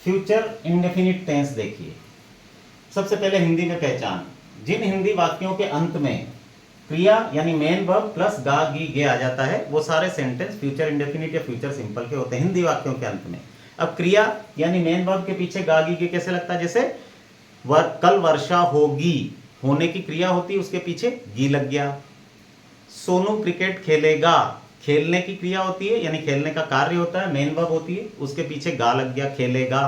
Future indefinite tense देखिए। सबसे पहले हिंदी में पहचान। जिन हिंदी वाक्यों के अंत में क्रिया यानी मेन वर्ब प्लस गा गी गे आ जाता है वो सारे सेंटेंस फ्यूचर इंडेफिनिट या फ्यूचर सिंपल के होते हैं हिंदी वाक्यों के अंत में। अब क्रिया यानी मेन वर्ब के पीछे गा गी गे कैसे लगता है, जैसे कल वर्षा होगी, होने की क्रिया होती है उसके पीछे गी लग गया। सोनू क्रिकेट खेलेगा, खेलने की क्रिया होती है यानी खेलने का कार्य होता है, मेन वर्ब होती है, उसके पीछे गा लग गया, खेलेगा।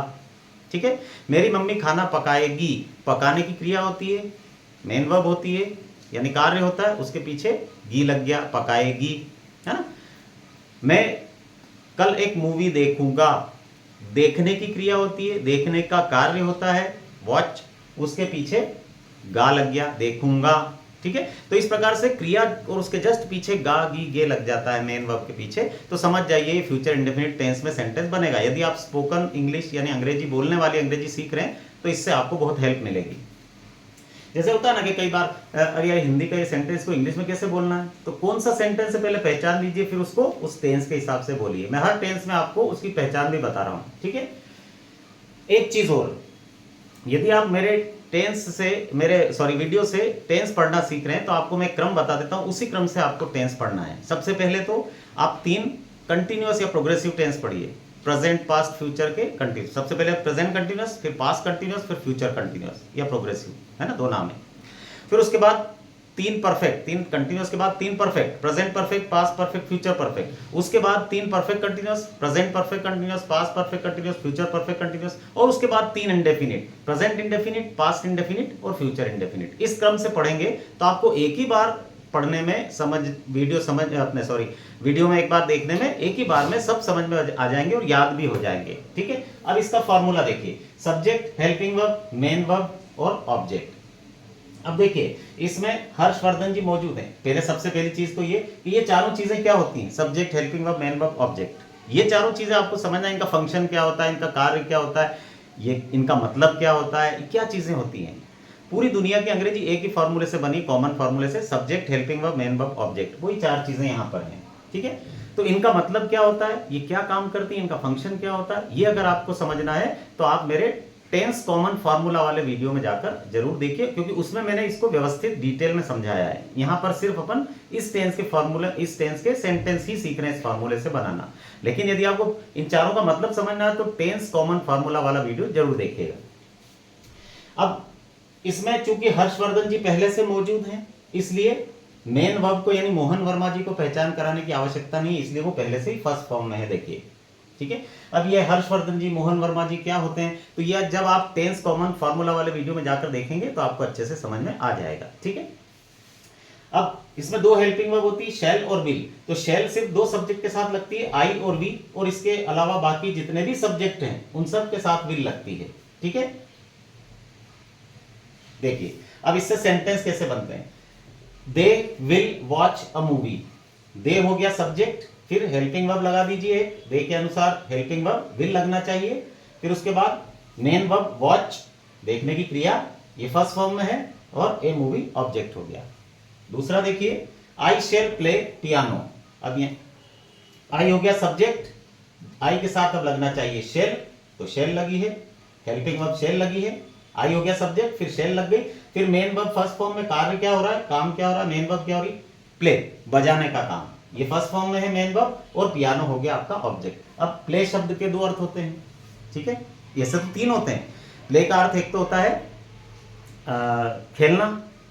ठीक है। मेरी मम्मी खाना पकाएगी, पकाने की क्रिया होती है, मेन वर्ब होती है यानी कार्य होता है, उसके पीछे गी लग गया, पकाएगी, है ना। मैं कल एक मूवी देखूंगा, देखने की क्रिया होती है, देखने का कार्य होता है वॉच, उसके पीछे गा लग गया, देखूंगा। ठीक है। तो इस प्रकार से क्रिया और उसके जस्ट पीछे गा गी गे लग जाता है मेन वर्ब के पीछे, तो समझ जाइए फ्यूचर इंडेफिनिट टेंस में सेंटेंस बनेगा। यदि आप स्पोकन इंग्लिश यानी अंग्रेजी बोलने वाली अंग्रेजी सीख रहे हैं तो इससे आपको बहुत हेल्प मिलेगी। जैसे होता है ना कि कई बार अरे यार हिंदी का ये सेंटेंस को इंग्लिश में कैसे बोलना है, तो कौन सा सेंटेंस है पहले पहचान लीजिए, फिर उसको उस टेंस के हिसाब से बोलिए। मैं हर टेंस में आपको उसकी पहचान भी बता रहा हूं। ठीक है। एक चीज और, यदि आप मेरे वीडियो से टेंस पढ़ना सीख रहे हैं तो आपको मैं क्रम बता देता हूं, उसी क्रम से आपको टेंस पढ़ना है। सबसे पहले तो आप 3 कंटिन्यूअस या प्रोग्रेसिव टेंस पढ़िए, प्रेजेंट पास्ट फ्यूचर के कंटिन्यूस। सबसे पहले प्रेजेंट कंटिन्यूस, फिर पास्ट कंटिन्यूस, फिर फ्यूचर कंटिन्यूस या प्रोग्रेसिव, है ना, 2 नाम है। फिर उसके बाद 3 परफेक्ट, 3 कंटिन्यूस के बाद 3 perfect, present perfect, past perfect, future perfect. उसके बाद 3 perfect continuous, present perfect continuous, past perfect continuous, future perfect continuous, और उसके बाद 3 indefinite, present indefinite, past indefinite और फ्यूचर इंडेफिनिट। इस क्रम से पढ़ेंगे तो आपको एक ही बार पढ़ने में वीडियो में एक बार देखने में एक ही बार में सब समझ में आ जाएंगे और याद भी हो जाएंगे। ठीक है। अब इसका फॉर्मूला देखिए, subject, helping verb, main verb और ऑब्जेक्ट। अब देखिए इसमें हर्षवर्धन जी मौजूद हैं। पहले सबसे पहली चीज तो ये कि ये चारों चीजें क्या होती हैं, subject, helping verb, main verb, object. ये चारों चीजें आपको समझना, इनका फंक्शन क्या होता है, इनका कार्य क्या होता है, ये इनका मतलब क्या होता है, क्या चीजें होती हैं। पूरी दुनिया की अंग्रेजी एक ही फॉर्मूले से बनी, कॉमन फॉर्मूले से, subject, helping verb, main verb, object, वही 4 चीजें यहां पर हैं। ठीक है। तो इनका मतलब क्या होता है, ये क्या काम करती है, इनका फंक्शन क्या होता है, ये अगर आपको समझना है तो आप मेरे टेंस कॉमन फार्मूला वाले वीडियो में जाकर जरूर देखिए, क्योंकि उसमें मैंने इसको व्यवस्थित डिटेल में समझाया है। यहां पर सिर्फ अपन इस टेंस के फॉर्मूले, इस टेंस के सेंटेंस ही सीख रहे हैं इस फार्मूले से बनाना। लेकिन यदि आपको इन चारों का मतलब समझना है तो टेंस कॉमन फार्मूला वाला वीडियो जरूर देखिएगा। अब इसमें चूंकि हर्षवर्धन जी पहले से मौजूद हैं, इसलिए मेन वर्ब को यानी मोहन वर्मा जी को पहचान कराने की आवश्यकता नहीं, इसलिए वो पहले से ही फर्स्ट फॉर्म में है। देखिए ठीक है। अब ये हर्षवर्धन जी, मोहन वर्मा जी क्या होते हैं, तो ये जब आप टेंस कॉमन फार्मूला वाले वीडियो में जाकर देखेंगे तो आपको अच्छे से समझ में आ जाएगा। ठीक है। अब इसमें 2 हेल्पिंग वर्ब होती है, शैल और विल। तो शैल सिर्फ 2 सब्जेक्ट के साथ लगती है, आई और वी, और इसके अलावा बाकी जितने भी सब्जेक्ट हैं उन सब के साथ विल लगती है। ठीक है। देखिए अब इससे सेंटेंस कैसे बनते हैं, they will watch a movie. They हो गया सब्जेक्ट, फिर हेल्पिंग वर्ब लगा दीजिए, दे के अनुसार हेल्पिंग वर्ब विल लगना चाहिए। फिर उसके बाद मेन वर्ब वॉच, देखने की क्रिया, ये फर्स्ट फॉर्म में है, और ए मूवी ऑब्जेक्ट हो गया। दूसरा देखिए, आई शेल प्ले पियानो। अब ये आई हो गया सब्जेक्ट, आई के साथ अब लगना चाहिए शेल, तो शेल लगी है, हेल्पिंग वर्ब शेल लगी है, आई हो गया सब्जेक्ट, फिर शेल लग गई, फिर मेन वर्ब फर्स्ट फॉर्म में, कार्य क्या हो रहा है, काम क्या हो रहा है, मेन वर्ब क्या हो रही, प्ले, बजाने का काम, ये फर्स्ट फॉर्म में है मेन वर्ब, और पियानो हो गया आपका ऑब्जेक्ट। अब प्ले शब्द के 2 अर्थ होते हैं। ठीक है। ये सब 3 होते हैं। प्ले का अर्थ एक तो होता है खेलना,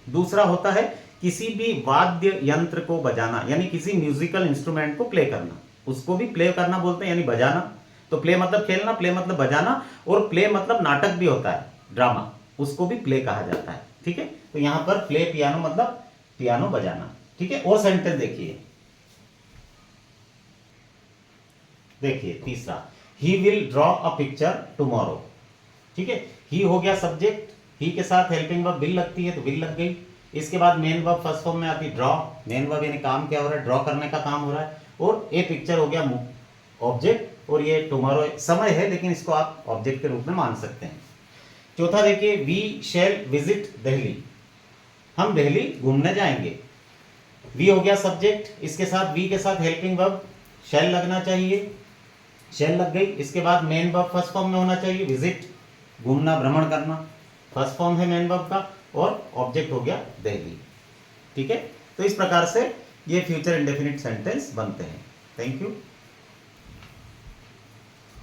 दूसरा होता है किसी भी वाद्य यंत्र को बजाना, यानी किसी म्यूजिकल इंस्ट्रूमेंट को प्ले करना, उसको भी प्ले करना बोलते हैं, यानी बजाना। तो प्ले मतलब खेलना, प्ले मतलब बजाना, और प्ले मतलब नाटक भी होता है, ड्रामा, उसको भी प्ले कहा जाता है। ठीक है। तो यहां पर प्ले पियानो मतलब पियानो बजाना। ठीक है। और सेंटेंस देखिए तीसरा, he will draw a picture tomorrow. ठीक है। ही हो गया सब्जेक्ट, ही के साथ हेल्पिंग वर्ब विल लगती है, तो विल लग गई। इसके बाद मेन वर्ब फर्स्ट फॉर्म में आती है ड्रॉ, मेन वर्ब यानी काम क्या हो रहा है, ड्रॉ करने का काम हो रहा है, और ए पिक्चर हो गया ऑब्जेक्ट, और ये टुमारो समय है लेकिन इसको आप ऑब्जेक्ट के रूप में मान सकते हैं। चौथा देखिए, वी शैल विजिट दिल्ली, हम दिल्ली घूमने जाएंगे। वी हो गया सब्जेक्ट, इसके साथ वी के साथ हेल्पिंग वर्ब शैल लगना चाहिए, शेल लग गई। इसके बाद मेन वर्ब फर्स्ट फॉर्म में होना चाहिए, विजिट, घूमना, भ्रमण करना, फर्स्ट फॉर्म है मेन वर्ब का, और ऑब्जेक्ट हो गया दिल्ली। ठीक है, तो इस प्रकार से ये फ्यूचर इंडेफिनिट सेंटेंस बनते हैं। Thank you.